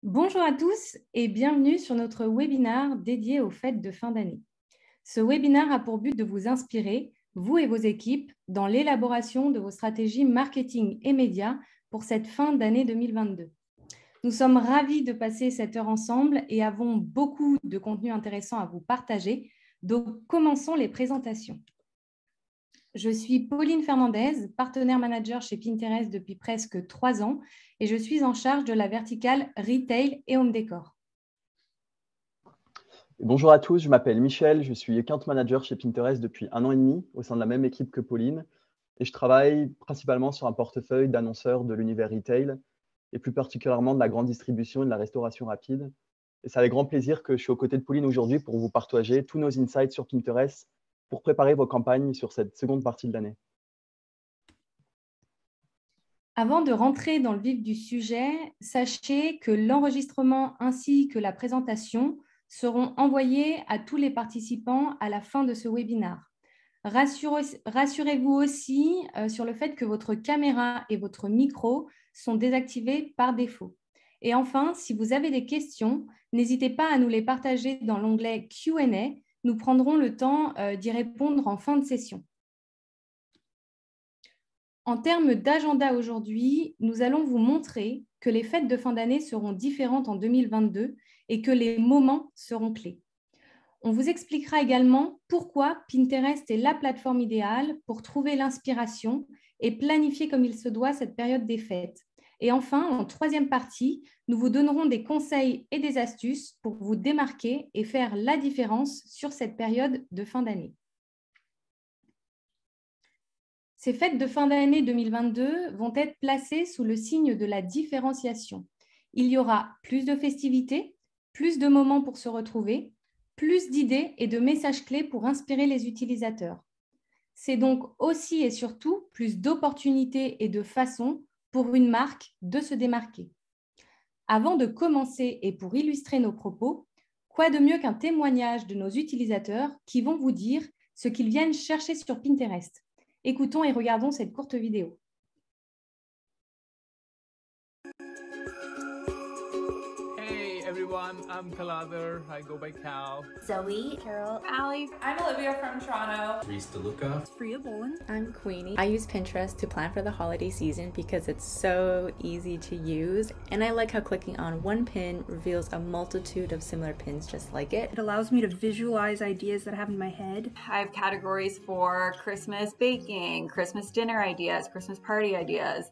Bonjour à tous et bienvenue sur notre webinaire dédié aux fêtes de fin d'année. Ce webinaire a pour but de vous inspirer, vous et vos équipes, dans l'élaboration de vos stratégies marketing et médias pour cette fin d'année 2022. Nous sommes ravis de passer cette heure ensemble et avons beaucoup de contenu intéressant à vous partager. Donc, commençons les présentations. Je suis Pauline Fernandez, partenaire manager chez Pinterest depuis presque 3 ans et je suis en charge de la verticale Retail et Home Décor. Bonjour à tous, je m'appelle Michel, je suis account manager chez Pinterest depuis 1 an et demi au sein de la même équipe que Pauline et je travaille principalement sur un portefeuille d'annonceurs de l'univers retail et plus particulièrement de la grande distribution et de la restauration rapide. Et c'est avec grand plaisir que je suis aux côtés de Pauline aujourd'hui pour vous partager tous nos insights sur Pinterest pour préparer vos campagnes sur cette seconde partie de l'année. Avant de rentrer dans le vif du sujet, sachez que l'enregistrement ainsi que la présentation seront envoyés à tous les participants à la fin de ce webinaire. Rassurez-vous aussi sur le fait que votre caméra et votre micro sont désactivés par défaut. Et enfin, si vous avez des questions, n'hésitez pas à nous les partager dans l'onglet Q&A. Nous prendrons le temps d'y répondre en fin de session. En termes d'agenda aujourd'hui, nous allons vous montrer que les fêtes de fin d'année seront différentes en 2022 et que les moments seront clés. On vous expliquera également pourquoi Pinterest est la plateforme idéale pour trouver l'inspiration et planifier comme il se doit cette période des fêtes. Et enfin, en troisième partie, nous vous donnerons des conseils et des astuces pour vous démarquer et faire la différence sur cette période de fin d'année. Ces fêtes de fin d'année 2022 vont être placées sous le signe de la différenciation. Il y aura plus de festivités, plus de moments pour se retrouver, plus d'idées et de messages clés pour inspirer les utilisateurs. C'est donc aussi et surtout plus d'opportunités et de façons pour une marque de se démarquer. Avant de commencer et pour illustrer nos propos, quoi de mieux qu'un témoignage de nos utilisateurs qui vont vous dire ce qu'ils viennent chercher sur Pinterest. Écoutons et regardons cette courte vidéo. Hey everyone, I'm Kalader. I go by Cal. Zoe, Carol, Allie. I'm Olivia from Toronto. Reese DeLuca. Priya Boland. I'm Queenie. I use Pinterest to plan for the holiday season because it's so easy to use, and I like how clicking on one pin reveals a multitude of similar pins just like it. It allows me to visualize ideas that I have in my head. I have categories for Christmas baking, Christmas dinner ideas, Christmas party ideas,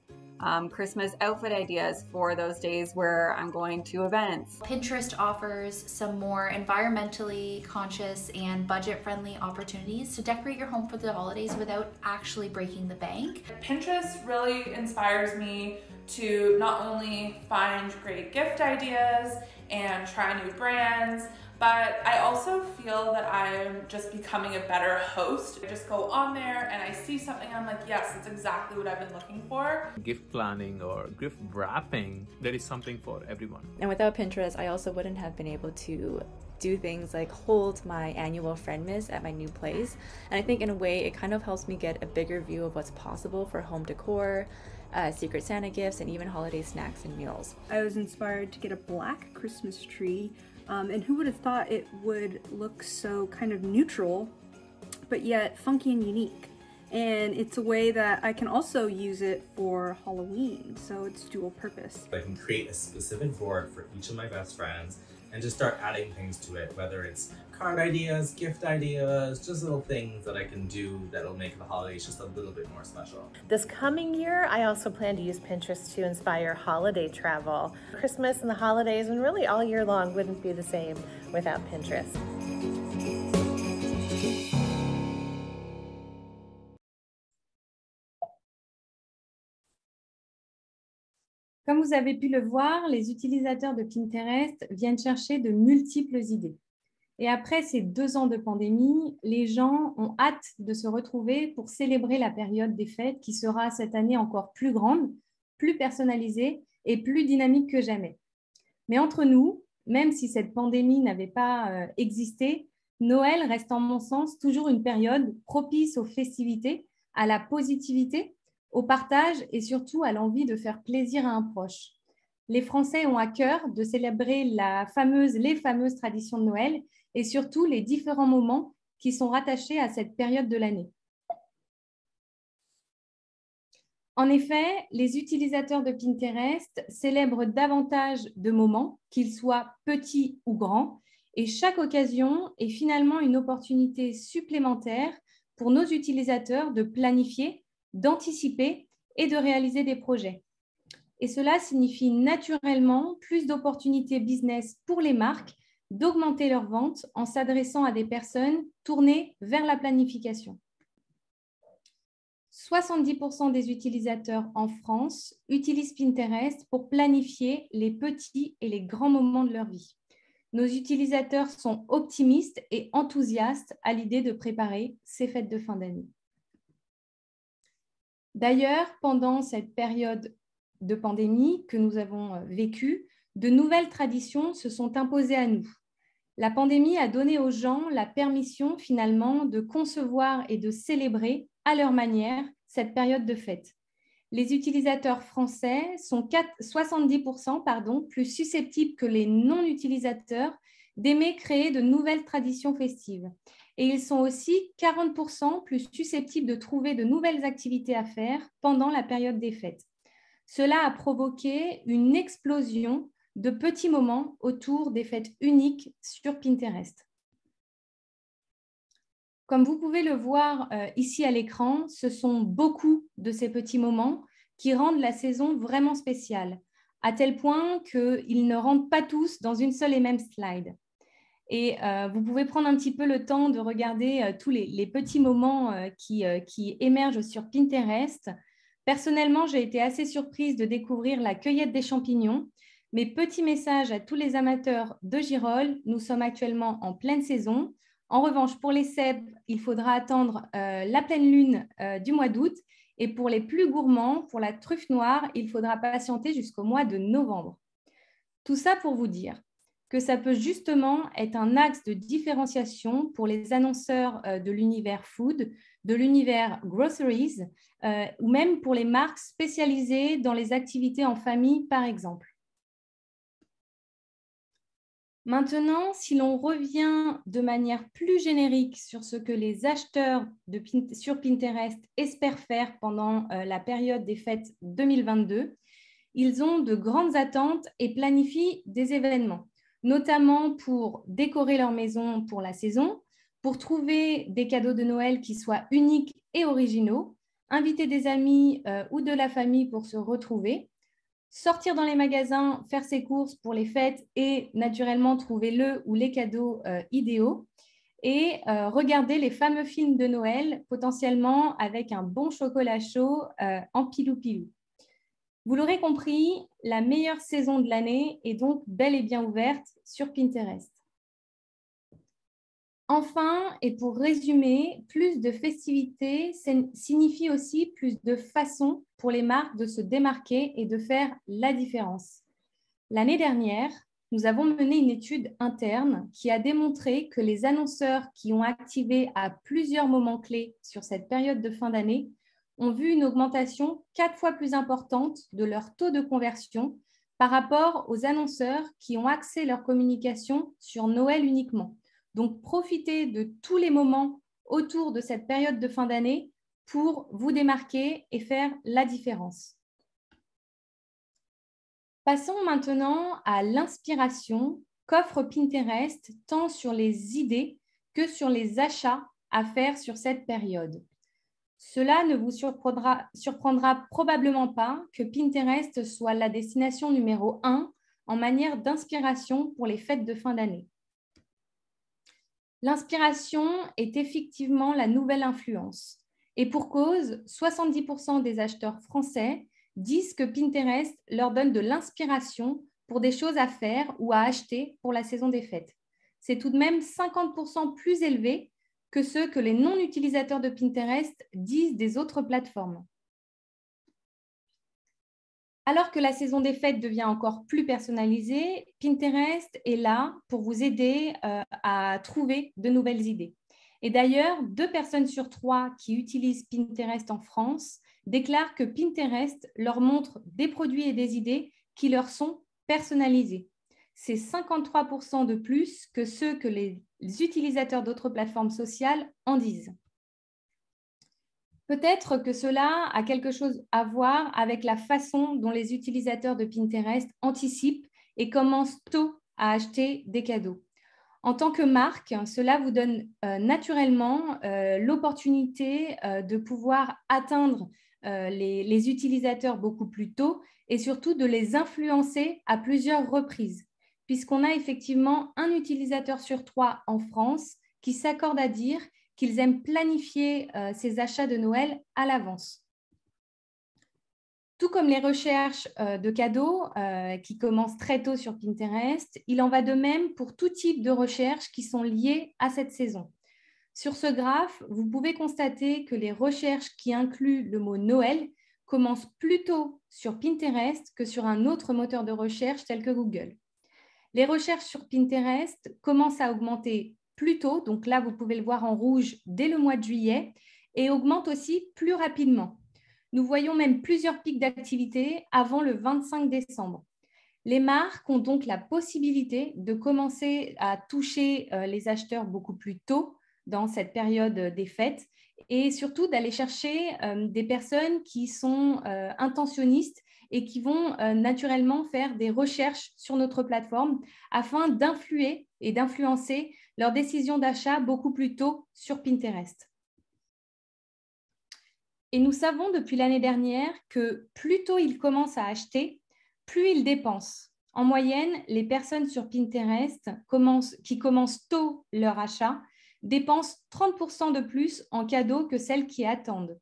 Christmas outfit ideas for those days where I'm going to events. Pinterest offers some more environmentally conscious and budget-friendly opportunities to decorate your home for the holidays without actually breaking the bank. Pinterest really inspires me to not only find great gift ideas and try new brands, but I also feel that I'm just becoming a better host. I just go on there and I see something and I'm like, yes, that's exactly what I've been looking for. Gift planning or gift wrapping, there is something for everyone. And without Pinterest, I also wouldn't have been able to do things like hold my annual Friendmas at my new place. And I think in a way, it kind of helps me get a bigger view of what's possible for home decor, Secret Santa gifts, and even holiday snacks and meals. I was inspired to get a black Christmas tree. And who would have thought it would look so kind of neutral, but yet funky and unique. And it's a way that I can also use it for Halloween, so it's dual purpose. I can create a specific board for each of my best friends and just start adding things to it, whether it's card ideas, gift ideas, just little things that I can do that'll make the holidays just a little bit more special. This coming year, I also plan to use Pinterest to inspire holiday travel. Christmas and the holidays, and really all year long, wouldn't be the same without Pinterest. Comme vous avez pu le voir, les utilisateurs de Pinterest viennent chercher de multiples idées. Et après ces 2 ans de pandémie, les gens ont hâte de se retrouver pour célébrer la période des fêtes qui sera cette année encore plus grande, plus personnalisée et plus dynamique que jamais. Mais entre nous, même si cette pandémie n'avait pas existé, Noël reste en mon sens toujours une période propice aux festivités, à la positivité, au partage et surtout à l'envie de faire plaisir à un proche. les Français ont à cœur de célébrer les fameuses traditions de Noël et surtout les différents moments qui sont rattachés à cette période de l'année. En effet, les utilisateurs de Pinterest célèbrent davantage de moments, qu'ils soient petits ou grands, et chaque occasion est finalement une opportunité supplémentaire pour nos utilisateurs de planifier, d'anticiper et de réaliser des projets. Et cela signifie naturellement plus d'opportunités business pour les marques d'augmenter leurs ventes en s'adressant à des personnes tournées vers la planification. 70% des utilisateurs en France utilisent Pinterest pour planifier les petits et les grands moments de leur vie. Nos utilisateurs sont optimistes et enthousiastes à l'idée de préparer ces fêtes de fin d'année. D'ailleurs, pendant cette période de pandémie que nous avons vécue, de nouvelles traditions se sont imposées à nous. La pandémie a donné aux gens la permission finalement de concevoir et de célébrer à leur manière cette période de fête. Les utilisateurs français sont 70% plus susceptibles que les non-utilisateurs d'aimer créer de nouvelles traditions festives. Et ils sont aussi 40% plus susceptibles de trouver de nouvelles activités à faire pendant la période des fêtes. Cela a provoqué une explosion de petits moments autour des fêtes uniques sur Pinterest. Comme vous pouvez le voir ici à l'écran, ce sont beaucoup de ces petits moments qui rendent la saison vraiment spéciale, à tel point qu'ils ne rentrent pas tous dans une seule et même slide. Et vous pouvez prendre un petit peu le temps de regarder tous les petits moments qui émergent sur Pinterest. Personnellement, j'ai été assez surprise de découvrir la cueillette des champignons. Mais petit message à tous les amateurs de girolles, nous sommes actuellement en pleine saison. En revanche, pour les cèpes, il faudra attendre la pleine lune du mois d'août. Et pour les plus gourmands, pour la truffe noire, il faudra patienter jusqu'au mois de novembre. Tout ça pour vous dire que ça peut justement être un axe de différenciation pour les annonceurs de l'univers food, de l'univers groceries, ou même pour les marques spécialisées dans les activités en famille, par exemple. Maintenant, si l'on revient de manière plus générique sur ce que les acheteurs sur Pinterest espèrent faire pendant la période des fêtes 2022, ils ont de grandes attentes et planifient des événements, notamment pour décorer leur maison pour la saison, pour trouver des cadeaux de Noël qui soient uniques et originaux, inviter des amis ou de la famille pour se retrouver, sortir dans les magasins, faire ses courses pour les fêtes et naturellement trouver le ou les cadeaux idéaux et regarder les fameux films de Noël, potentiellement avec un bon chocolat chaud en pilou-pilou. Vous l'aurez compris, la meilleure saison de l'année est donc bel et bien ouverte sur Pinterest. Enfin, et pour résumer, plus de festivités signifie aussi plus de façons pour les marques de se démarquer et de faire la différence. L'année dernière, nous avons mené une étude interne qui a démontré que les annonceurs qui ont activé à plusieurs moments clés sur cette période de fin d'année ont vu une augmentation 4 fois plus importante de leur taux de conversion par rapport aux annonceurs qui ont axé leur communication sur Noël uniquement. Donc, profitez de tous les moments autour de cette période de fin d'année pour vous démarquer et faire la différence. Passons maintenant à l'inspiration qu'offre Pinterest tant sur les idées que sur les achats à faire sur cette période. Cela ne vous surprendra probablement pas que Pinterest soit la destination numéro 1 en manière d'inspiration pour les fêtes de fin d'année. L'inspiration est effectivement la nouvelle influence. Et pour cause, 70% des acheteurs français disent que Pinterest leur donne de l'inspiration pour des choses à faire ou à acheter pour la saison des fêtes. C'est tout de même 50% plus élevé que ce que les non-utilisateurs de Pinterest disent des autres plateformes. Alors que la saison des fêtes devient encore plus personnalisée, Pinterest est là pour vous aider à trouver de nouvelles idées. Et d'ailleurs, 2 personnes sur 3 qui utilisent Pinterest en France déclarent que Pinterest leur montre des produits et des idées qui leur sont personnalisés. C'est 53% de plus que ceux que les utilisateurs d'autres plateformes sociales en disent. Peut-être que cela a quelque chose à voir avec la façon dont les utilisateurs de Pinterest anticipent et commencent tôt à acheter des cadeaux. En tant que marque, cela vous donne naturellement l'opportunité de pouvoir atteindre les utilisateurs beaucoup plus tôt et surtout de les influencer à plusieurs reprises, puisqu'on a effectivement un utilisateur sur 3 en France qui s'accorde à dire qu'ils aiment planifier ses achats de Noël à l'avance. Tout comme les recherches de cadeaux qui commencent très tôt sur Pinterest, il en va de même pour tout type de recherches qui sont liées à cette saison. Sur ce graphe, vous pouvez constater que les recherches qui incluent le mot Noël commencent plus tôt sur Pinterest que sur un autre moteur de recherche tel que Google. Les recherches sur Pinterest commencent à augmenter plus tôt, donc là vous pouvez le voir en rouge dès le mois de juillet, et augmentent aussi plus rapidement. Nous voyons même plusieurs pics d'activité avant le 25 décembre. Les marques ont donc la possibilité de commencer à toucher les acheteurs beaucoup plus tôt dans cette période des fêtes et surtout d'aller chercher des personnes qui sont intentionnistes et qui vont naturellement faire des recherches sur notre plateforme afin d'influer et d'influencer leurs décisions d'achat beaucoup plus tôt sur Pinterest. Et nous savons depuis l'année dernière que plus tôt ils commencent à acheter, plus ils dépensent. En moyenne, les personnes sur Pinterest qui commencent tôt leur achat dépensent 30% de plus en cadeaux que celles qui attendent.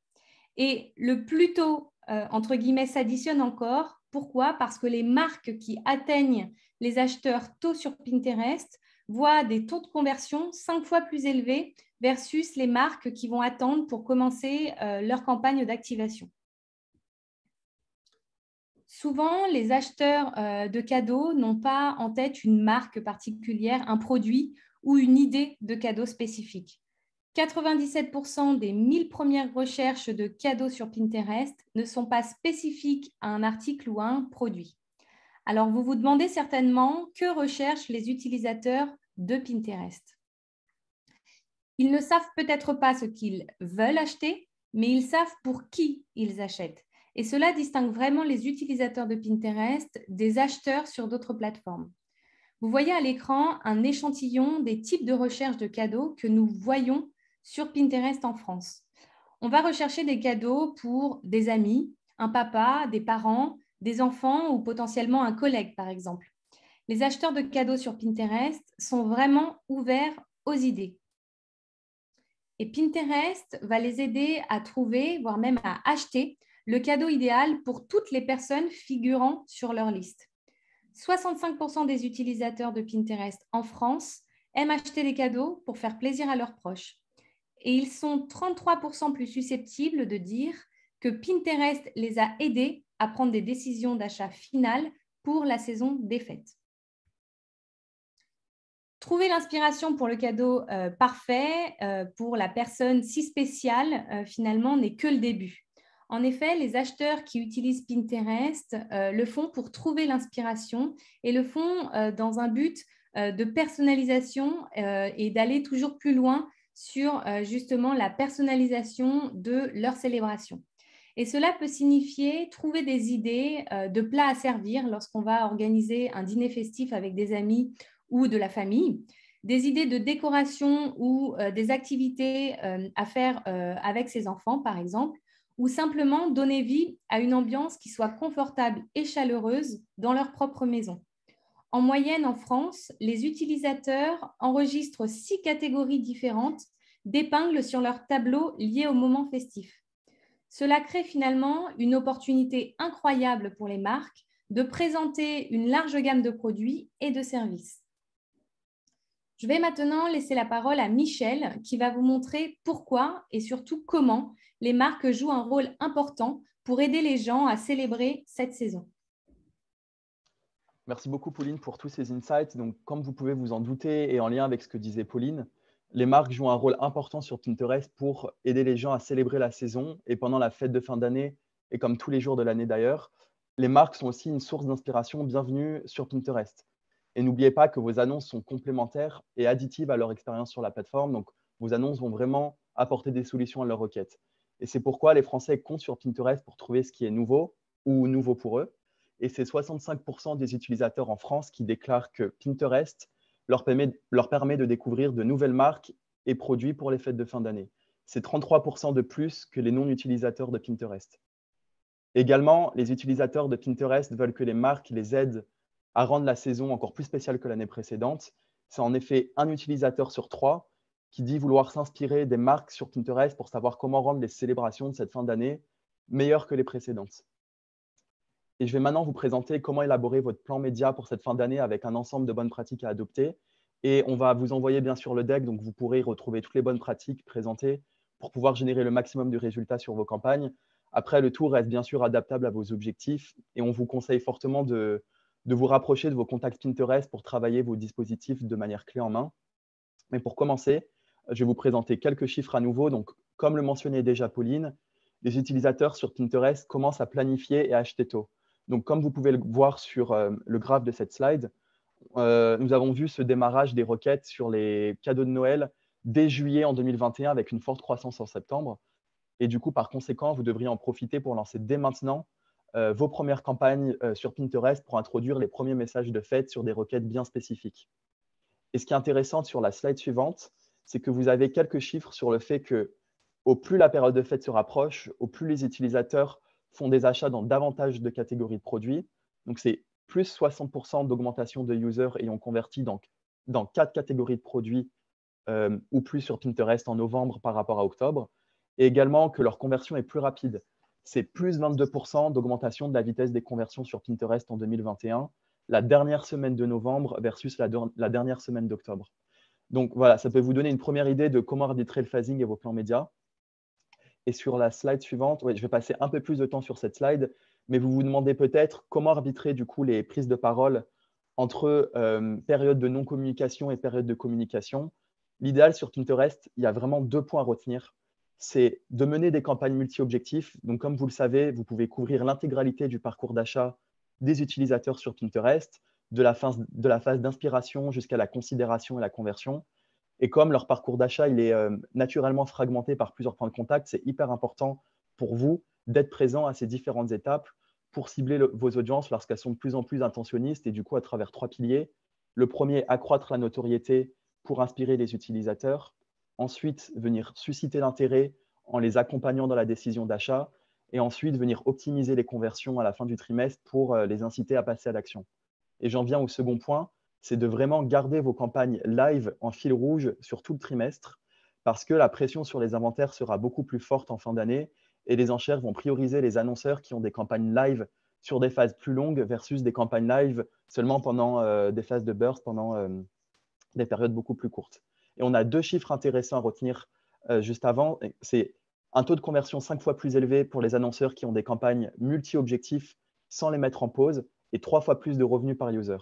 Et le plus tôt, entre guillemets, s'additionne encore. Pourquoi? Parce que les marques qui atteignent les acheteurs tôt sur Pinterest voient des taux de conversion 5 fois plus élevés versus les marques qui vont attendre pour commencer leur campagne d'activation. Souvent, les acheteurs de cadeaux n'ont pas en tête une marque particulière, un produit ou une idée de cadeau spécifique. 97% des 1000 premières recherches de cadeaux sur Pinterest ne sont pas spécifiques à un article ou à un produit. Alors, vous vous demandez certainement que recherchent les utilisateurs de Pinterest. Ils ne savent peut-être pas ce qu'ils veulent acheter, mais ils savent pour qui ils achètent. Et cela distingue vraiment les utilisateurs de Pinterest des acheteurs sur d'autres plateformes. Vous voyez à l'écran un échantillon des types de recherches de cadeaux que nous voyons sur Pinterest en France. On va rechercher des cadeaux pour des amis, un papa, des parents, des enfants ou potentiellement un collègue, par exemple. Les acheteurs de cadeaux sur Pinterest sont vraiment ouverts aux idées. Et Pinterest va les aider à trouver, voire même à acheter, le cadeau idéal pour toutes les personnes figurant sur leur liste. 65% des utilisateurs de Pinterest en France aiment acheter des cadeaux pour faire plaisir à leurs proches. Et ils sont 33% plus susceptibles de dire que Pinterest les a aidés à prendre des décisions d'achat finales pour la saison des fêtes. Trouver l'inspiration pour le cadeau parfait pour la personne si spéciale, finalement, n'est que le début. En effet, les acheteurs qui utilisent Pinterest le font pour trouver l'inspiration et le font dans un but de personnalisation et d'aller toujours plus loin sur justement la personnalisation de leur célébration. Et cela peut signifier trouver des idées de plats à servir lorsqu'on va organiser un dîner festif avec des amis ou de la famille, des idées de décoration ou des activités à faire avec ses enfants, par exemple, ou simplement donner vie à une ambiance qui soit confortable et chaleureuse dans leur propre maison. En moyenne, en France, les utilisateurs enregistrent 6 catégories différentes d'épingles sur leur tableau liées au moment festif. Cela crée finalement une opportunité incroyable pour les marques de présenter une large gamme de produits et de services. Je vais maintenant laisser la parole à Michel qui va vous montrer pourquoi et surtout comment les marques jouent un rôle important pour aider les gens à célébrer cette saison. Merci beaucoup Pauline pour tous ces insights. Donc, comme vous pouvez vous en douter et en lien avec ce que disait Pauline, les marques jouent un rôle important sur Pinterest pour aider les gens à célébrer la saison. Et pendant la fête de fin d'année, et comme tous les jours de l'année d'ailleurs, les marques sont aussi une source d'inspiration bienvenue sur Pinterest. Et n'oubliez pas que vos annonces sont complémentaires et additives à leur expérience sur la plateforme. Donc, vos annonces vont vraiment apporter des solutions à leurs requêtes. Et c'est pourquoi les Français comptent sur Pinterest pour trouver ce qui est nouveau ou nouveau pour eux. Et c'est 65% des utilisateurs en France qui déclarent que Pinterest leur permet de découvrir de nouvelles marques et produits pour les fêtes de fin d'année. C'est 33% de plus que les non-utilisateurs de Pinterest. Également, les utilisateurs de Pinterest veulent que les marques les aident à rendre la saison encore plus spéciale que l'année précédente. C'est en effet un utilisateur sur 3 qui dit vouloir s'inspirer des marques sur Pinterest pour savoir comment rendre les célébrations de cette fin d'année meilleures que les précédentes. Et je vais maintenant vous présenter comment élaborer votre plan média pour cette fin d'année avec un ensemble de bonnes pratiques à adopter. Et on va vous envoyer bien sûr le deck, donc vous pourrez y retrouver toutes les bonnes pratiques présentées pour pouvoir générer le maximum de résultats sur vos campagnes. Après, le tout reste bien sûr adaptable à vos objectifs et on vous conseille fortement de vous rapprocher de vos contacts Pinterest pour travailler vos dispositifs de manière clé en main. Mais pour commencer, je vais vous présenter quelques chiffres à nouveau. Donc, comme le mentionnait déjà Pauline, les utilisateurs sur Pinterest commencent à planifier et à acheter tôt. Donc, comme vous pouvez le voir sur le graphe de cette slide, nous avons vu ce démarrage des requêtes sur les cadeaux de Noël dès juillet en 2021 avec une forte croissance en septembre. Et du coup, par conséquent, vous devriez en profiter pour lancer dès maintenant vos premières campagnes sur Pinterest pour introduire les premiers messages de fête sur des requêtes bien spécifiques. Et ce qui est intéressant sur la slide suivante, c'est que vous avez quelques chiffres sur le fait que au plus la période de fête se rapproche, au plus les utilisateurs font des achats dans davantage de catégories de produits. Donc, c'est plus 60% d'augmentation de users ayant converti dans 4 catégories de produits ou plus sur Pinterest en novembre par rapport à octobre. Et également que leur conversion est plus rapide. C'est plus 22% d'augmentation de la vitesse des conversions sur Pinterest en 2021, la dernière semaine de novembre versus la dernière semaine d'octobre. Donc voilà, ça peut vous donner une première idée de comment arbitrer le phasing et vos plans médias. Et sur la slide suivante, je vais passer un peu plus de temps sur cette slide, mais vous vous demandez peut-être comment arbitrer du coup les prises de parole entre période de non-communication et période de communication. L'idéal sur Pinterest, il y a vraiment 2 points à retenir. C'est de mener des campagnes multi-objectifs. Donc, comme vous le savez, vous pouvez couvrir l'intégralité du parcours d'achat des utilisateurs sur Pinterest, de la phase d'inspiration jusqu'à la considération et la conversion. Et comme leur parcours d'achat il est naturellement fragmenté par plusieurs points de contact, c'est hyper important pour vous d'être présent à ces différentes étapes pour cibler vos audiences lorsqu'elles sont de plus en plus intentionnistes et du coup à travers 3 piliers. Le premier, accroître la notoriété pour inspirer les utilisateurs. Ensuite, venir susciter l'intérêt en les accompagnant dans la décision d'achat. Et ensuite, venir optimiser les conversions à la fin du trimestre pour les inciter à passer à l'action. Et j'en viens au second point, c'est de vraiment garder vos campagnes live en fil rouge sur tout le trimestre parce que la pression sur les inventaires sera beaucoup plus forte en fin d'année et les enchères vont prioriser les annonceurs qui ont des campagnes live sur des phases plus longues versus des campagnes live seulement pendant des phases de burst, pendant des périodes beaucoup plus courtes. Et on a 2 chiffres intéressants à retenir juste avant. C'est un taux de conversion 5 fois plus élevé pour les annonceurs qui ont des campagnes multi-objectifs sans les mettre en pause et 3 fois plus de revenus par user.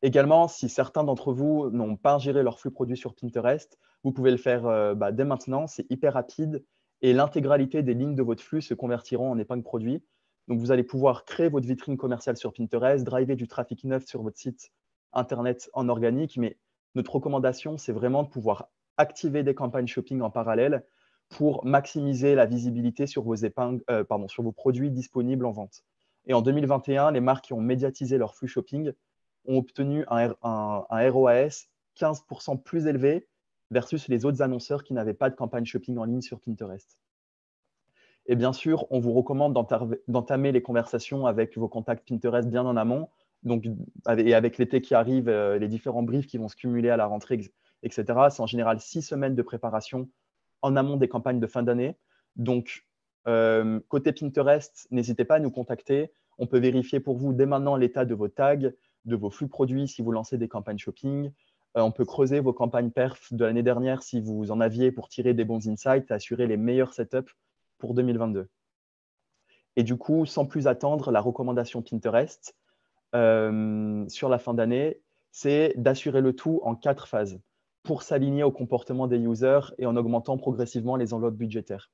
Également, si certains d'entre vous n'ont pas géré leur flux produit sur Pinterest, vous pouvez le faire dès maintenant. C'est hyper rapide et l'intégralité des lignes de votre flux se convertiront en épingle produit. Donc, vous allez pouvoir créer votre vitrine commerciale sur Pinterest, driver du trafic neuf sur votre site Internet en organique, mais notre recommandation, c'est vraiment de pouvoir activer des campagnes shopping en parallèle pour maximiser la visibilité sur sur vos produits disponibles en vente. Et en 2021, les marques qui ont médiatisé leur flux shopping ont obtenu un ROAS 15% plus élevé versus les autres annonceurs qui n'avaient pas de campagne shopping en ligne sur Pinterest. Et bien sûr, on vous recommande d'entamer les conversations avec vos contacts Pinterest bien en amont. Donc, et avec l'été qui arrive, les différents briefs qui vont se cumuler à la rentrée, etc. C'est en général 6 semaines de préparation en amont des campagnes de fin d'année. Donc, côté Pinterest, n'hésitez pas à nous contacter. On peut vérifier pour vous dès maintenant l'état de vos tags, de vos flux produits si vous lancez des campagnes shopping. On peut creuser vos campagnes perf de l'année dernière si vous en aviez pour tirer des bons insights et assurer les meilleurs setups pour 2022. Et du coup, sans plus attendre, la recommandation Pinterest sur la fin d'année, c'est d'assurer le tout en 4 phases pour s'aligner au comportement des users et en augmentant progressivement les enveloppes budgétaires.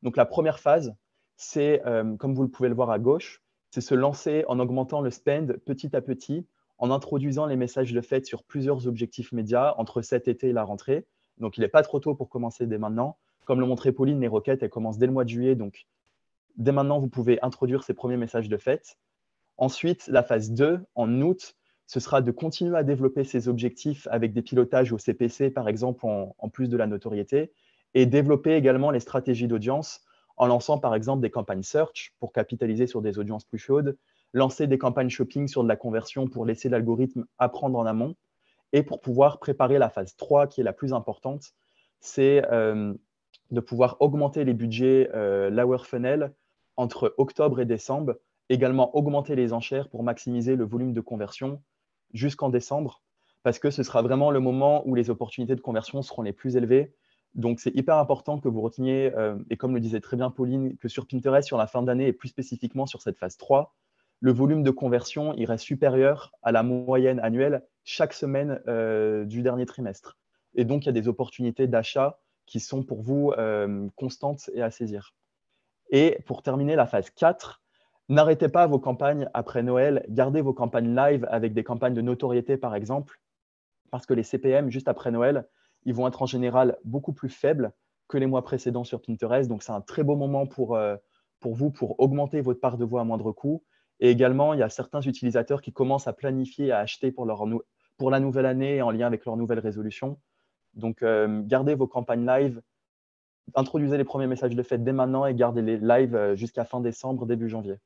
Donc, la première phase, c'est, comme vous le pouvez le voir à gauche, c'est se lancer en augmentant le spend petit à petit, en introduisant les messages de fête sur plusieurs objectifs médias entre cet été et la rentrée. Donc, il n'est pas trop tôt pour commencer dès maintenant. Comme le montrait Pauline, les requêtes, elles commencent dès le mois de juillet. Donc, dès maintenant, vous pouvez introduire ces premiers messages de fête. Ensuite, la phase 2, en août, ce sera de continuer à développer ces objectifs avec des pilotages au CPC, par exemple, en plus de la notoriété, et développer également les stratégies d'audience en lançant, par exemple, des campagnes search pour capitaliser sur des audiences plus chaudes, lancer des campagnes shopping sur de la conversion pour laisser l'algorithme apprendre en amont, et pour pouvoir préparer la phase 3, qui est la plus importante, c'est de pouvoir augmenter les budgets Lower Funnel entre octobre et décembre, également augmenter les enchères pour maximiser le volume de conversion jusqu'en décembre, parce que ce sera vraiment le moment où les opportunités de conversion seront les plus élevées. Donc, c'est hyper important que vous reteniez, et comme le disait très bien Pauline, que sur Pinterest, sur la fin d'année, et plus spécifiquement sur cette phase 3, le volume de conversion il reste supérieur à la moyenne annuelle chaque semaine du dernier trimestre. Et donc, il y a des opportunités d'achat qui sont pour vous constantes et à saisir. Et pour terminer la phase 4, n'arrêtez pas vos campagnes après Noël, gardez vos campagnes live avec des campagnes de notoriété par exemple, parce que les CPM juste après Noël, ils vont être en général beaucoup plus faibles que les mois précédents sur Pinterest. Donc, c'est un très beau moment pour vous pour augmenter votre part de voix à moindre coût. Et également, il y a certains utilisateurs qui commencent à planifier, à acheter pour la nouvelle année en lien avec leur nouvelle résolution. Donc, gardez vos campagnes live, introduisez les premiers messages de fête dès maintenant et gardez les live jusqu'à fin décembre, début janvier.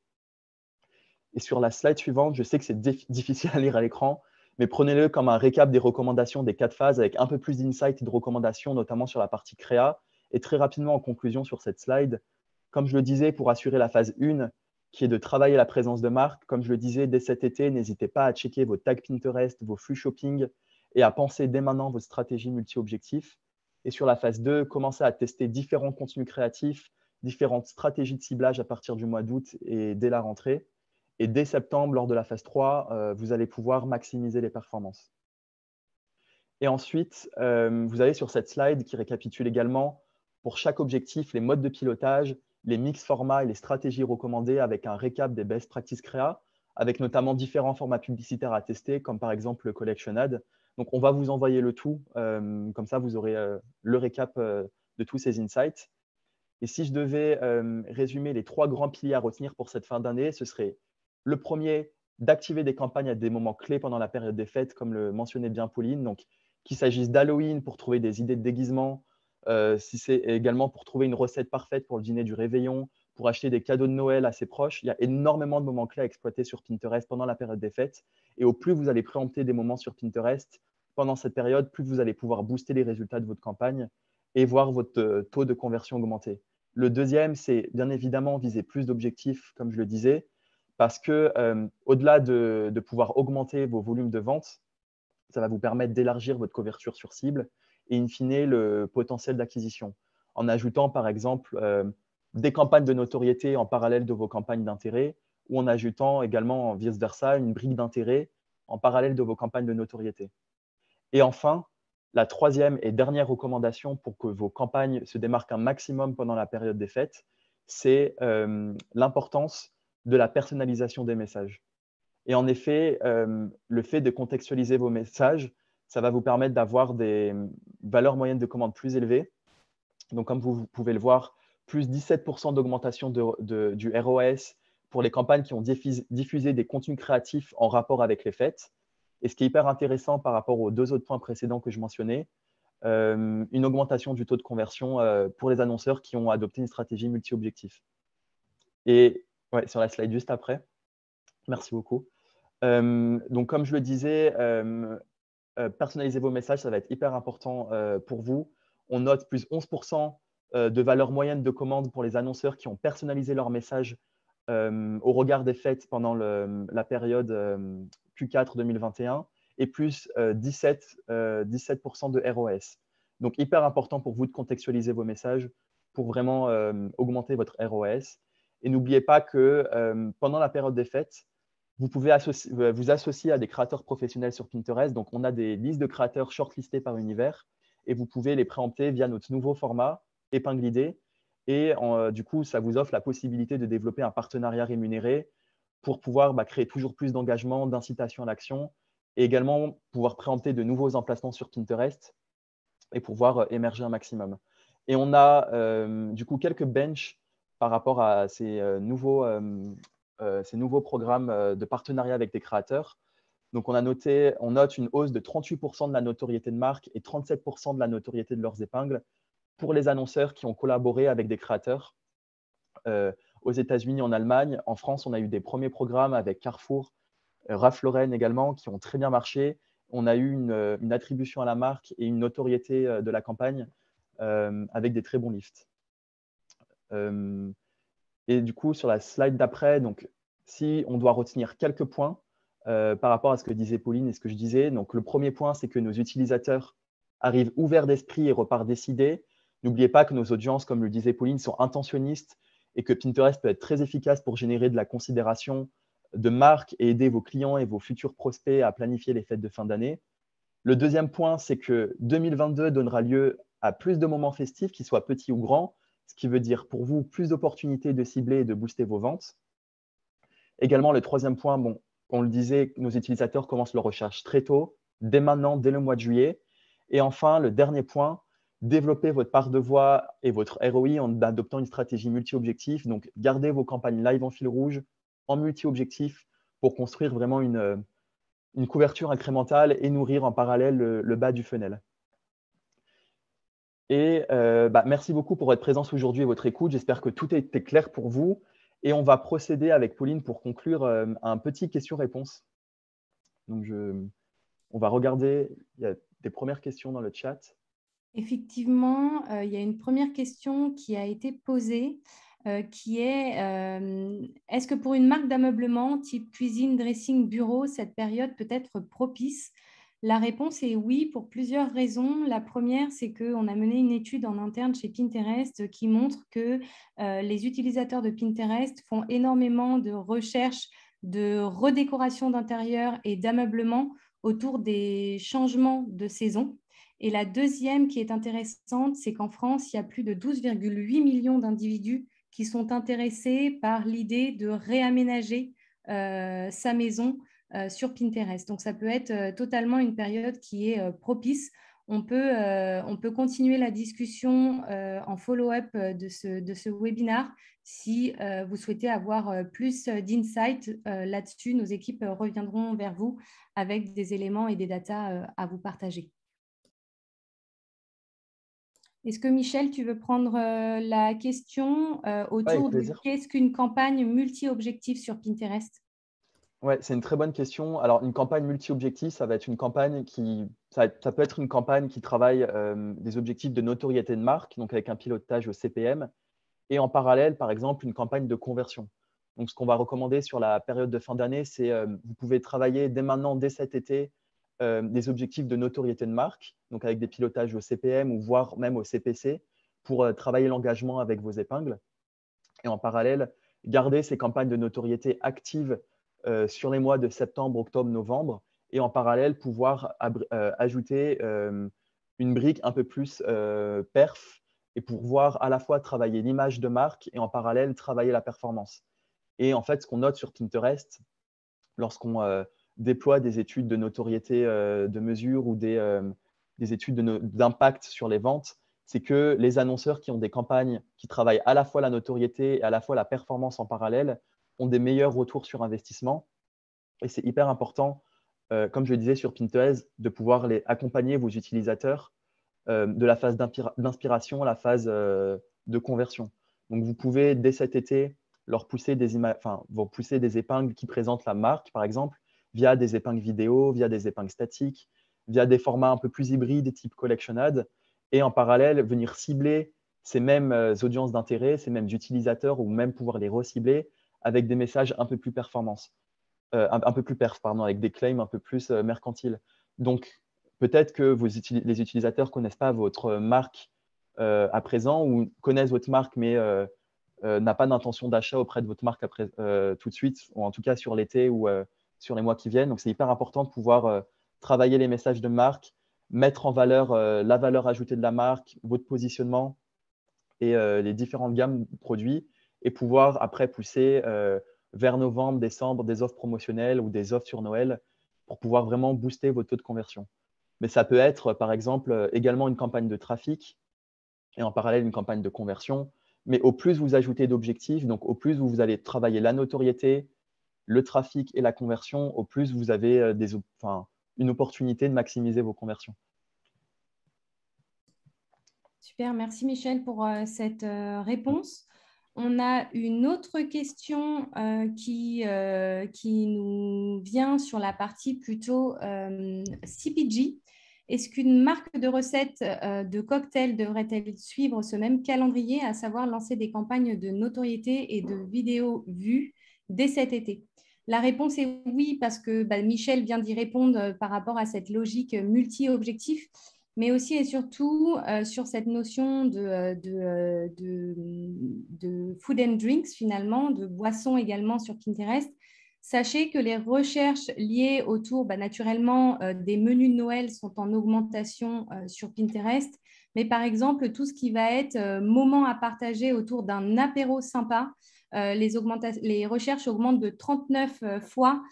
Et sur la slide suivante, je sais que c'est difficile à lire à l'écran, mais prenez-le comme un récap des recommandations des 4 phases avec un peu plus d'insights et de recommandations, notamment sur la partie créa. Et très rapidement, en conclusion sur cette slide, comme je le disais, pour assurer la phase 1, qui est de travailler la présence de marque, comme je le disais, dès cet été, n'hésitez pas à checker vos tags Pinterest, vos flux shopping et à penser dès maintenant votre stratégie multi-objectifs. Et sur la phase 2, commencez à tester différents contenus créatifs, différentes stratégies de ciblage à partir du mois d'août et dès la rentrée. Et dès septembre, lors de la phase 3, vous allez pouvoir maximiser les performances. Et ensuite, vous avez sur cette slide qui récapitule également pour chaque objectif les modes de pilotage, les mix formats et les stratégies recommandées avec un récap des best practices créa, avec notamment différents formats publicitaires à tester, comme par exemple le Collection Ad. Donc, on va vous envoyer le tout, comme ça vous aurez le récap de tous ces insights. Et si je devais résumer les 3 grands piliers à retenir pour cette fin d'année, ce serait le premier, d'activer des campagnes à des moments clés pendant la période des fêtes, comme le mentionnait bien Pauline. Donc, qu'il s'agisse d'Halloween pour trouver des idées de déguisement, si c'est également pour trouver une recette parfaite pour le dîner du réveillon, pour acheter des cadeaux de Noël à ses proches. Il y a énormément de moments clés à exploiter sur Pinterest pendant la période des fêtes. Et au plus vous allez préempter des moments sur Pinterest pendant cette période, plus vous allez pouvoir booster les résultats de votre campagne et voir votre taux de conversion augmenter. Le deuxième, c'est bien évidemment viser plus d'objectifs, comme je le disais, parce que au-delà de pouvoir augmenter vos volumes de vente, ça va vous permettre d'élargir votre couverture sur cible et in fine le potentiel d'acquisition en ajoutant par exemple des campagnes de notoriété en parallèle de vos campagnes d'intérêt ou en ajoutant également vice-versa une brique d'intérêt en parallèle de vos campagnes de notoriété. Et enfin, la troisième et dernière recommandation pour que vos campagnes se démarquent un maximum pendant la période des fêtes, c'est l'importance de la personnalisation des messages. Et en effet, le fait de contextualiser vos messages, ça va vous permettre d'avoir des valeurs moyennes de commande plus élevées. Donc, comme vous pouvez le voir, plus 17% d'augmentation du ROAS pour les campagnes qui ont diffusé des contenus créatifs en rapport avec les fêtes. Et ce qui est hyper intéressant par rapport aux 2 autres points précédents que je mentionnais, une augmentation du taux de conversion pour les annonceurs qui ont adopté une stratégie multi-objectif. Et ouais, sur la slide juste après. Merci beaucoup. Donc, comme je le disais, personnaliser vos messages, ça va être hyper important pour vous. On note plus 11% de valeur moyenne de commande pour les annonceurs qui ont personnalisé leur message au regard des fêtes pendant la période Q4 2021 et plus 17% de ROS. Donc, hyper important pour vous de contextualiser vos messages pour vraiment augmenter votre ROS. Et n'oubliez pas que pendant la période des fêtes, vous pouvez vous associer à des créateurs professionnels sur Pinterest. Donc, on a des listes de créateurs shortlistés par univers et vous pouvez les préempter via notre nouveau format épingle idée. Et du coup, ça vous offre la possibilité de développer un partenariat rémunéré pour pouvoir créer toujours plus d'engagement, d'incitation à l'action et également pouvoir présenter de nouveaux emplacements sur Pinterest et pouvoir émerger un maximum. Et on a du coup quelques benches par rapport à ces nouveaux programmes de partenariat avec des créateurs. Donc, on note une hausse de 38% de la notoriété de marque et 37% de la notoriété de leurs épingles pour les annonceurs qui ont collaboré avec des créateurs. Aux États-Unis, en Allemagne, en France, on a eu des premiers programmes avec Carrefour, Ralph Lauren également, qui ont très bien marché. On a eu une attribution à la marque et une notoriété de la campagne avec des très bons lifts. Et du coup, sur la slide d'après, donc, si on doit retenir quelques points par rapport à ce que disait Pauline et ce que je disais, donc le premier point, c'est que nos utilisateurs arrivent ouverts d'esprit et repartent décidés. N'oubliez pas que nos audiences, comme le disait Pauline, sont intentionnistes et que Pinterest peut être très efficace pour générer de la considération de marque et aider vos clients et vos futurs prospects à planifier les fêtes de fin d'année. Le deuxième point, c'est que 2022 donnera lieu à plus de moments festifs, qu'ils soient petits ou grands, ce qui veut dire pour vous plus d'opportunités de cibler et de booster vos ventes. Également, le troisième point, bon, on le disait, nos utilisateurs commencent leur recherche très tôt, dès maintenant, dès le mois de juillet. Et enfin, le dernier point, développer votre part de voix et votre ROI en adoptant une stratégie multi-objectif. Donc, gardez vos campagnes live en fil rouge, en multi-objectif, pour construire vraiment une couverture incrémentale et nourrir en parallèle le bas du funnel. Et merci beaucoup pour votre présence aujourd'hui et votre écoute. J'espère que tout a été clair pour vous. Et on va procéder avec Pauline pour conclure un petit question-réponse. Donc, on va regarder, il y a des premières questions dans le chat. Effectivement, il y a une première question qui a été posée, qui est est-ce que pour une marque d'ameublement type cuisine, dressing, bureau, cette période peut être propice? La réponse est oui, pour plusieurs raisons. La première, c'est qu'on a mené une étude en interne chez Pinterest qui montre que les utilisateurs de Pinterest font énormément de recherches de redécoration d'intérieur et d'ameublement autour des changements de saison. Et la deuxième qui est intéressante, c'est qu'en France, il y a plus de 12,8 millions d'individus qui sont intéressés par l'idée de réaménager sa maison sur Pinterest. Donc, ça peut être totalement une période qui est propice. On peut continuer la discussion en follow-up de ce webinaire. Si vous souhaitez avoir plus d'insights là-dessus, nos équipes reviendront vers vous avec des éléments et des datas à vous partager. Est-ce que Michel, tu veux prendre la question autour de qu'est-ce qu'une campagne multi-objectif sur Pinterest? Ouais, c'est une très bonne question. Alors, une campagne multi-objectif, ça va être une campagne ça peut être une campagne qui travaille des objectifs de notoriété de marque, donc avec un pilotage au CPM, et en parallèle, par exemple, une campagne de conversion. Donc, ce qu'on va recommander sur la période de fin d'année, c'est vous pouvez travailler dès maintenant, dès cet été, des objectifs de notoriété de marque, donc avec des pilotages au CPM ou voire même au CPC pour travailler l'engagement avec vos épingles. Et en parallèle, garder ces campagnes de notoriété actives sur les mois de septembre, octobre, novembre et en parallèle pouvoir ajouter une brique un peu plus perf et pouvoir à la fois travailler l'image de marque et en parallèle travailler la performance. Et en fait, ce qu'on note sur Pinterest, lorsqu'on déploie des études de notoriété de mesure ou des études d'impact sur les ventes, c'est que les annonceurs qui ont des campagnes qui travaillent à la fois la notoriété et à la fois la performance en parallèle ont des meilleurs retours sur investissement. Et c'est hyper important, comme je le disais sur Pinterest, de pouvoir accompagner vos utilisateurs de la phase d'inspiration à la phase de conversion. Donc, vous pouvez, dès cet été, leur pousser des épingles qui présentent la marque, par exemple, via des épingles vidéo, via des épingles statiques, via des formats un peu plus hybrides type collection ad, et en parallèle, venir cibler ces mêmes audiences d'intérêt, ces mêmes utilisateurs, ou même pouvoir les recibler avec des messages un peu plus un peu plus perf, avec des claims un peu plus mercantiles. Donc, peut-être que les utilisateurs ne connaissent pas votre marque à présent ou connaissent votre marque, mais n'a pas d'intention d'achat auprès de votre marque tout de suite, ou en tout cas sur l'été ou sur les mois qui viennent. Donc, c'est hyper important de pouvoir travailler les messages de marque, mettre en valeur la valeur ajoutée de la marque, votre positionnement et les différentes gammes de produits et pouvoir après pousser vers novembre, décembre, des offres promotionnelles ou des offres sur Noël pour pouvoir vraiment booster votre taux de conversion. Mais ça peut être, par exemple, également une campagne de trafic et en parallèle une campagne de conversion. Mais au plus vous ajoutez d'objectifs, donc au plus vous allez travailler la notoriété, le trafic et la conversion, au plus vous avez une opportunité de maximiser vos conversions. Super, merci Michel pour cette réponse. On a une autre question qui nous vient sur la partie plutôt CPG. Est-ce qu'une marque de recettes de cocktails devrait-elle suivre ce même calendrier, à savoir lancer des campagnes de notoriété et de vidéos vues dès cet été? La réponse est oui, parce que Michel vient d'y répondre par rapport à cette logique multi-objectif, mais aussi et surtout sur cette notion de food and drinks, finalement, de boissons également sur Pinterest. Sachez que les recherches liées autour, naturellement, des menus de Noël sont en augmentation sur Pinterest, mais par exemple, tout ce qui va être moment à partager autour d'un apéro sympa, les recherches augmentent de 39 fois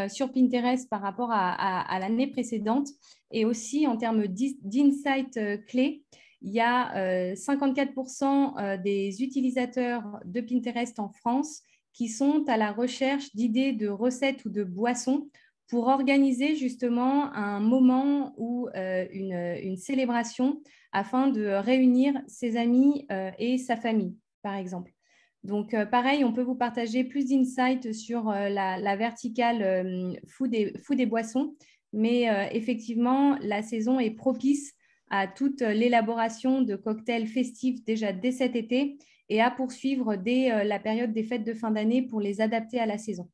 sur Pinterest par rapport à l'année précédente. Et aussi, en termes d'insights clés, il y a 54% des utilisateurs de Pinterest en France qui sont à la recherche d'idées de recettes ou de boissons pour organiser justement un moment ou une célébration afin de réunir ses amis et sa famille, par exemple. Donc, pareil, on peut vous partager plus d'insights sur la verticale food et boissons. Mais effectivement, la saison est propice à toute l'élaboration de cocktails festifs déjà dès cet été et à poursuivre dès la période des fêtes de fin d'année pour les adapter à la saison.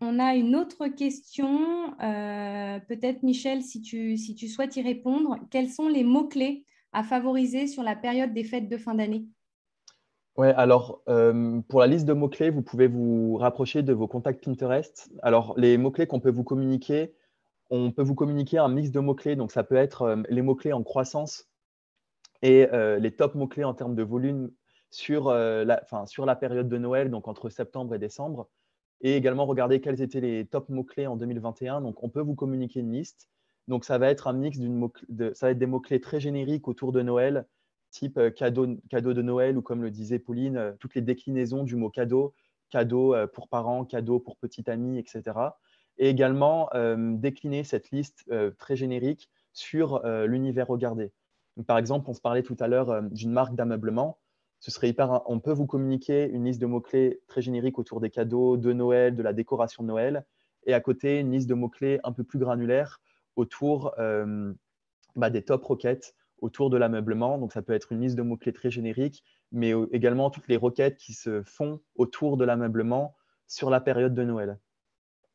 On a une autre question, peut-être Michel, si tu souhaites y répondre. Quels sont les mots-clés à favoriser sur la période des fêtes de fin d'année? Ouais, alors pour la liste de mots-clés, vous pouvez vous rapprocher de vos contacts Pinterest. Alors, les mots-clés qu'on peut vous communiquer, on peut vous communiquer un mix de mots-clés. Donc, ça peut être les mots-clés en croissance et les top mots-clés en termes de volume sur la période de Noël, donc entre septembre et décembre. Et également regarder quels étaient les top mots-clés en 2021. Donc, on peut vous communiquer une liste. Donc, ça va être un mix ça va être des mots-clés très génériques autour de Noël, type cadeau de Noël, ou comme le disait Pauline, toutes les déclinaisons du mot cadeau, cadeau pour parents, cadeau pour petit ami, etc. Et également décliner cette liste très générique sur l'univers regardé. Donc, par exemple, on se parlait tout à l'heure d'une marque d'ameublement. On peut vous communiquer une liste de mots-clés très générique autour des cadeaux, de Noël, de la décoration de Noël, et à côté, une liste de mots-clés un peu plus granulaire autour des top requêtes autour de l'ameublement. Donc, ça peut être une liste de mots-clés très générique, mais également toutes les requêtes qui se font autour de l'ameublement sur la période de Noël.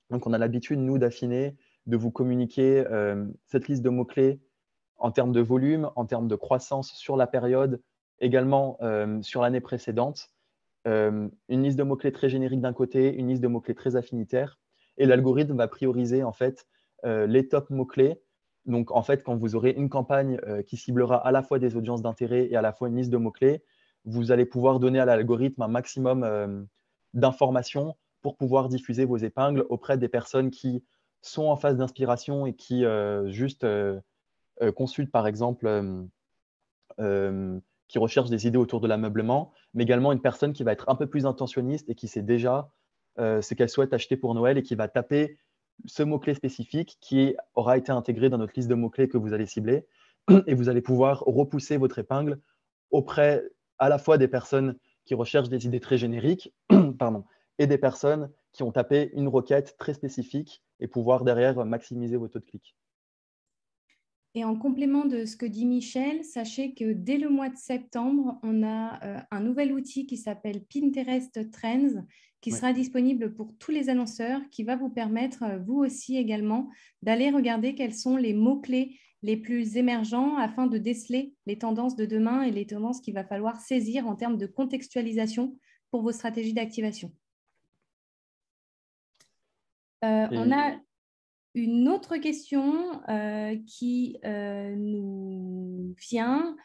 Donc, on a l'habitude, nous, d'affiner, de vous communiquer cette liste de mots-clés en termes de volume, en termes de croissance sur la période, également sur l'année précédente. Une liste de mots-clés très générique d'un côté, une liste de mots-clés très affinitaire. Et l'algorithme va prioriser en fait les top mots-clés. Donc, en fait, quand vous aurez une campagne qui ciblera à la fois des audiences d'intérêt et à la fois une liste de mots-clés, vous allez pouvoir donner à l'algorithme un maximum d'informations pour pouvoir diffuser vos épingles auprès des personnes qui sont en phase d'inspiration et qui juste consultent, par exemple, qui recherchent des idées autour de l'ameublement, mais également une personne qui va être un peu plus intentionniste et qui sait déjà ce qu'elle souhaite acheter pour Noël et qui va taper ce mot-clé spécifique qui aura été intégré dans notre liste de mots-clés que vous allez cibler. Et vous allez pouvoir repousser votre épingle auprès à la fois des personnes qui recherchent des idées très génériques pardon, et des personnes qui ont tapé une requête très spécifique et pouvoir derrière maximiser vos taux de clic. Et en complément de ce que dit Michel, sachez que dès le mois de septembre, on a un nouvel outil qui s'appelle Pinterest Trends, qui sera disponible pour tous les annonceurs, qui va vous permettre, vous aussi également, d'aller regarder quels sont les mots-clés les plus émergents afin de déceler les tendances de demain et les tendances qu'il va falloir saisir en termes de contextualisation pour vos stratégies d'activation. On a une autre question qui nous vient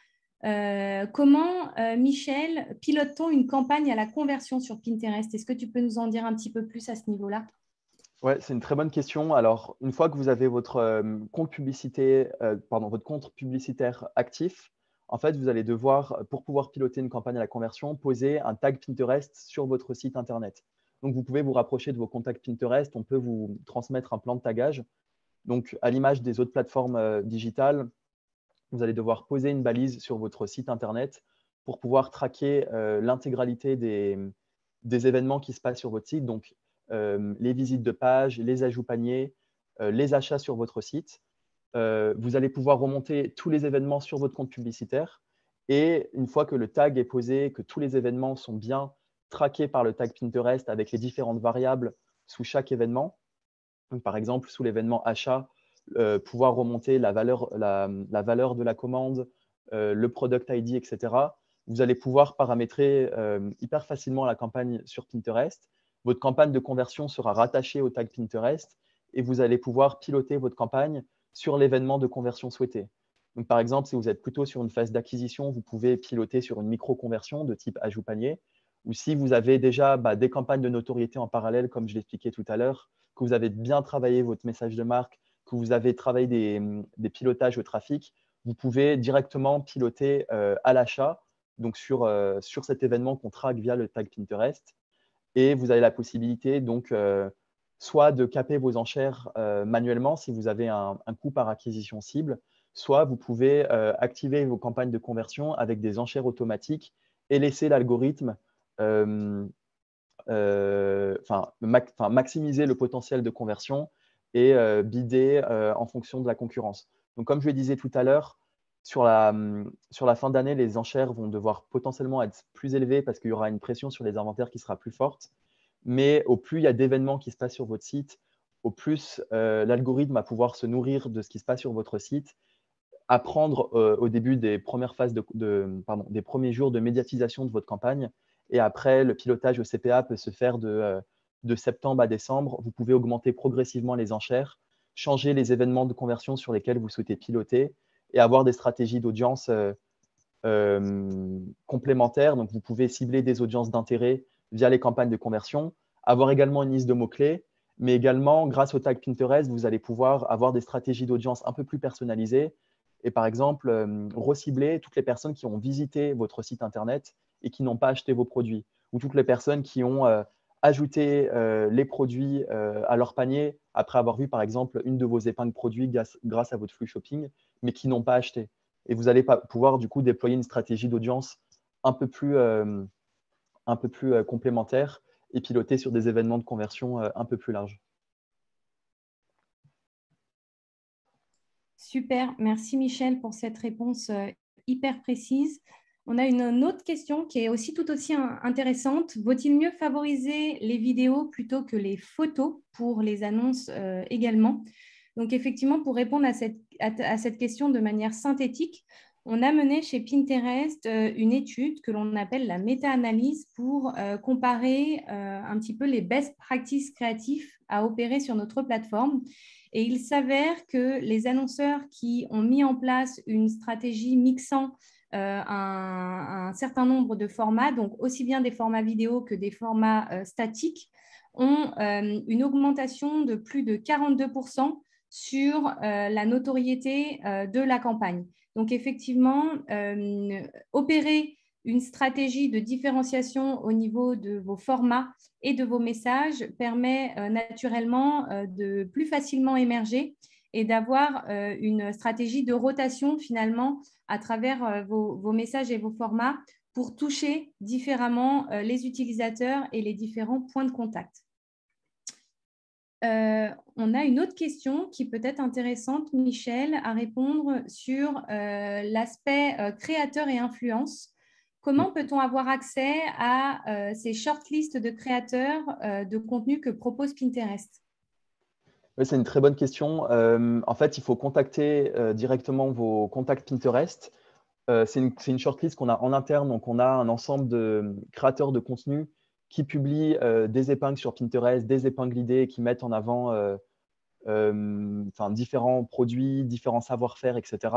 Comment, Michel, pilote-t-on une campagne à la conversion sur Pinterest? Est-ce que tu peux nous en dire un petit peu plus à ce niveau-là? Ouais, c'est une très bonne question. Alors, une fois que vous avez votre compte votre compte publicitaire actif, en fait, vous allez devoir, pour pouvoir piloter une campagne à la conversion, poser un tag Pinterest sur votre site internet. Donc, vous pouvez vous rapprocher de vos contacts Pinterest. On peut vous transmettre un plan de tagage. Donc, à l'image des autres plateformes digitales, vous allez devoir poser une balise sur votre site internet pour pouvoir traquer l'intégralité des événements qui se passent sur votre site. Donc, les visites de page, les ajouts paniers, les achats sur votre site. Vous allez pouvoir remonter tous les événements sur votre compte publicitaire. Et une fois que le tag est posé, que tous les événements sont bien traqués par le tag Pinterest avec les différentes variables sous chaque événement, donc, par exemple, sous l'événement achat, pouvoir remonter la valeur de la commande, le product ID, etc. Vous allez pouvoir paramétrer hyper facilement la campagne sur Pinterest. Votre campagne de conversion sera rattachée au tag Pinterest et vous allez pouvoir piloter votre campagne sur l'événement de conversion souhaité. Donc, par exemple, si vous êtes plutôt sur une phase d'acquisition, vous pouvez piloter sur une micro-conversion de type ajout panier. Ou si vous avez déjà des campagnes de notoriété en parallèle, comme je l'expliquais tout à l'heure, que vous avez bien travaillé votre message de marque, que vous avez travaillé des pilotages au trafic, vous pouvez directement piloter à l'achat, donc sur cet événement qu'on traque via le tag Pinterest. Et vous avez la possibilité donc soit de caper vos enchères manuellement si vous avez un coût par acquisition cible, soit vous pouvez activer vos campagnes de conversion avec des enchères automatiques et laisser l'algorithme maximiser le potentiel de conversion et bider en fonction de la concurrence. Donc, comme je le disais tout à l'heure, sur la fin d'année, les enchères vont devoir potentiellement être plus élevées parce qu'il y aura une pression sur les inventaires qui sera plus forte. Mais au plus il y a d'événements qui se passent sur votre site, au plus l'algorithme va pouvoir se nourrir de ce qui se passe sur votre site, apprendre au début des premières phases des premiers jours de médiatisation de votre campagne. Et après, le pilotage au CPA peut se faire de septembre à décembre. Vous pouvez augmenter progressivement les enchères, changer les événements de conversion sur lesquels vous souhaitez piloter et avoir des stratégies d'audience complémentaires. Donc, vous pouvez cibler des audiences d'intérêt via les campagnes de conversion, avoir également une liste de mots-clés, mais également, grâce au tag Pinterest, vous allez pouvoir avoir des stratégies d'audience un peu plus personnalisées et par exemple, recibler toutes les personnes qui ont visité votre site internet et qui n'ont pas acheté vos produits, ou toutes les personnes qui ont ajouté les produits à leur panier après avoir vu, par exemple, une de vos épingles produits grâce à votre flux shopping, mais qui n'ont pas acheté. Et vous allez pouvoir, du coup, déployer une stratégie d'audience un peu plus complémentaire et piloter sur des événements de conversion un peu plus larges. Super, merci Michel pour cette réponse hyper précise. On a une autre question qui est aussi tout aussi intéressante. Vaut-il mieux favoriser les vidéos plutôt que les photos pour les annonces également? Donc effectivement, pour répondre à cette question de manière synthétique, on a mené chez Pinterest une étude que l'on appelle la méta-analyse pour comparer un petit peu les best practices créatifs à opérer sur notre plateforme. Et il s'avère que les annonceurs qui ont mis en place une stratégie mixant un certain nombre de formats, donc aussi bien des formats vidéo que des formats statiques, ont une augmentation de plus de 42% sur la notoriété de la campagne. Donc effectivement, opérer une stratégie de différenciation au niveau de vos formats et de vos messages permet naturellement de plus facilement émerger et d'avoir une stratégie de rotation finalement à travers vos messages et vos formats pour toucher différemment les utilisateurs et les différents points de contact. On a une autre question qui peut être intéressante, Michel, à répondre sur l'aspect créateur et influence. Comment peut-on avoir accès à ces shortlists de créateurs de contenu que propose Pinterest? Oui, c'est une très bonne question. En fait, il faut contacter directement vos contacts Pinterest. C'est une shortlist qu'on a en interne. Donc, on a un ensemble de créateurs de contenu qui publient des épingles sur Pinterest, des épingles idées qui mettent en avant différents produits, différents savoir-faire, etc.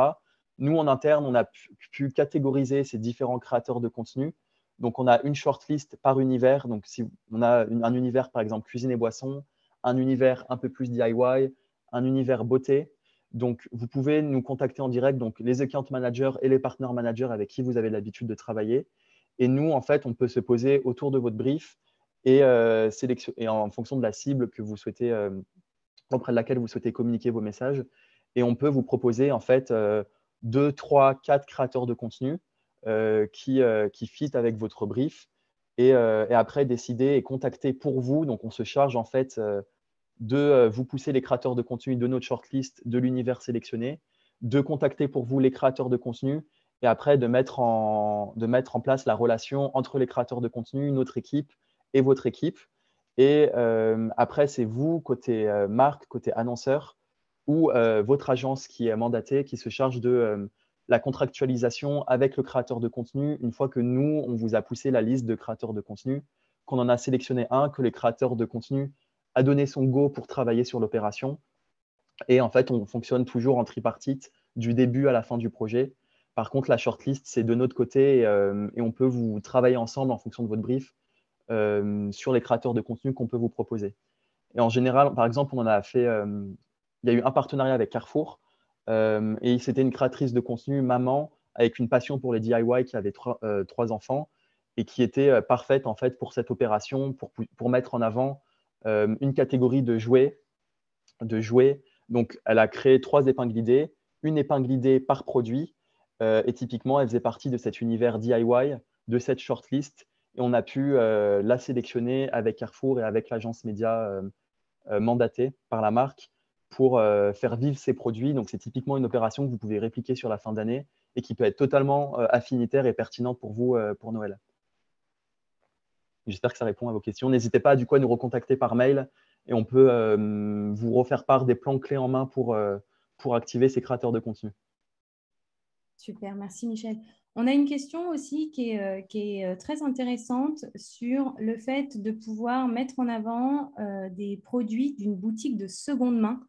Nous, en interne, on a pu catégoriser ces différents créateurs de contenu. Donc, on a une shortlist par univers. Donc, si on a un univers, par exemple, cuisine et boissons, un univers un peu plus DIY, un univers beauté. Donc, vous pouvez nous contacter en direct, donc les account managers et les partner managers avec qui vous avez l'habitude de travailler. Et nous, en fait, on peut se poser autour de votre brief et en fonction de la cible que vous souhaitez, auprès de laquelle vous souhaitez communiquer vos messages. Et on peut vous proposer, en fait, 2, 3, 4 créateurs de contenu qui fit avec votre brief et après décider et contacter pour vous. Donc, on se charge, en fait, de vous pousser les créateurs de contenu de notre shortlist, de l'univers sélectionné, de contacter pour vous les créateurs de contenu et après de mettre en place la relation entre les créateurs de contenu, notre équipe et votre équipe. Et après, c'est vous, côté marque, côté annonceur, ou votre agence qui est mandatée, qui se charge de la contractualisation avec le créateur de contenu une fois que nous, on vous a poussé la liste de créateurs de contenu, qu'on en a sélectionné un, que les créateurs de contenu a donné son go pour travailler sur l'opération. Et en fait, on fonctionne toujours en tripartite du début à la fin du projet. Par contre, la shortlist, c'est de notre côté et on peut vous travailler ensemble en fonction de votre brief sur les créateurs de contenu qu'on peut vous proposer. Et en général, par exemple, on en a fait, il y a eu un partenariat avec Carrefour et c'était une créatrice de contenu maman avec une passion pour les DIY qui avait 3 enfants et qui était parfaite en fait pour cette opération, pour mettre en avant une catégorie de jouets. Donc, elle a créé 3 épingles idées, une épingle idée par produit. Et typiquement, elle faisait partie de cet univers DIY, de cette shortlist. Et on a pu la sélectionner avec Carrefour et avec l'agence média mandatée par la marque pour faire vivre ces produits. Donc, c'est typiquement une opération que vous pouvez répliquer sur la fin d'année et qui peut être totalement affinitaire et pertinente pour vous pour Noël. J'espère que ça répond à vos questions. N'hésitez pas du coup à nous recontacter par mail et on peut vous refaire part des plans clés en main pour activer ces créateurs de contenu. Super, merci Michel. On a une question aussi qui est très intéressante sur le fait de pouvoir mettre en avant des produits d'une boutique de seconde main,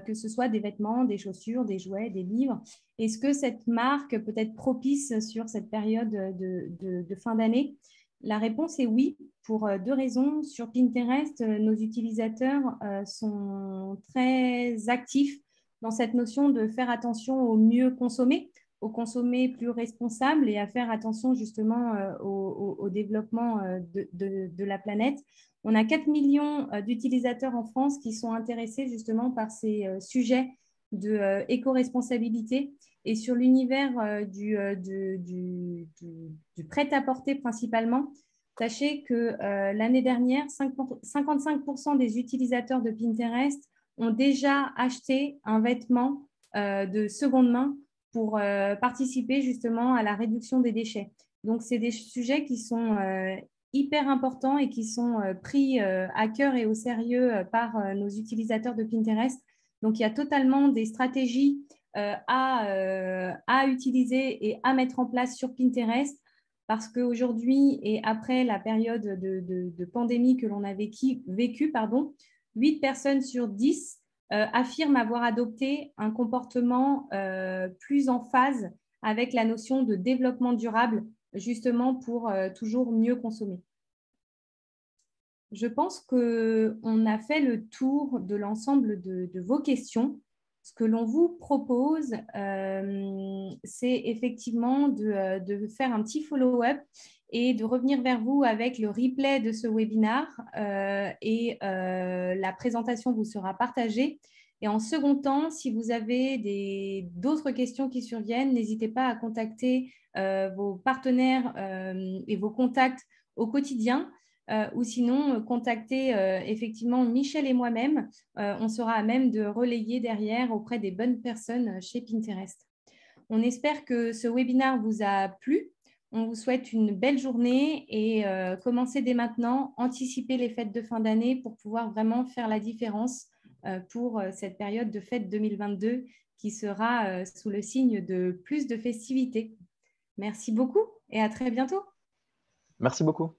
que ce soit des vêtements, des chaussures, des jouets, des livres. Est-ce que cette marque peut être propice sur cette période de fin d'année ? La réponse est oui, pour 2 raisons. Sur Pinterest, nos utilisateurs sont très actifs dans cette notion de faire attention au mieux consommer, au consommer plus responsable et à faire attention justement au développement de la planète. On a 4 millions d'utilisateurs en France qui sont intéressés justement par ces sujets de éco-responsabilité. Et sur l'univers du prêt-à-porter principalement, sachez que l'année dernière, 55% des utilisateurs de Pinterest ont déjà acheté un vêtement de seconde main pour participer justement à la réduction des déchets. Donc, c'est des sujets qui sont hyper importants et qui sont pris à cœur et au sérieux par nos utilisateurs de Pinterest. Donc, il y a totalement des stratégies à utiliser et à mettre en place sur Pinterest parce qu'aujourd'hui et après la période de pandémie que l'on a vécu, 8 personnes sur 10 affirment avoir adopté un comportement plus en phase avec la notion de développement durable, justement pour toujours mieux consommer. Je pense qu'on a fait le tour de l'ensemble de vos questions. Ce que l'on vous propose, c'est effectivement de faire un petit follow-up et de revenir vers vous avec le replay de ce webinaire et la présentation vous sera partagée. Et en second temps, si vous avez d'autres questions qui surviennent, n'hésitez pas à contacter vos partenaires et vos contacts au quotidien. Ou sinon, contacter effectivement Michel et moi-même. On sera à même de relayer derrière auprès des bonnes personnes chez Pinterest. On espère que ce webinaire vous a plu. On vous souhaite une belle journée et commencez dès maintenant, anticipez les fêtes de fin d'année pour pouvoir vraiment faire la différence pour cette période de fête 2022 qui sera sous le signe de plus de festivités. Merci beaucoup et à très bientôt. Merci beaucoup.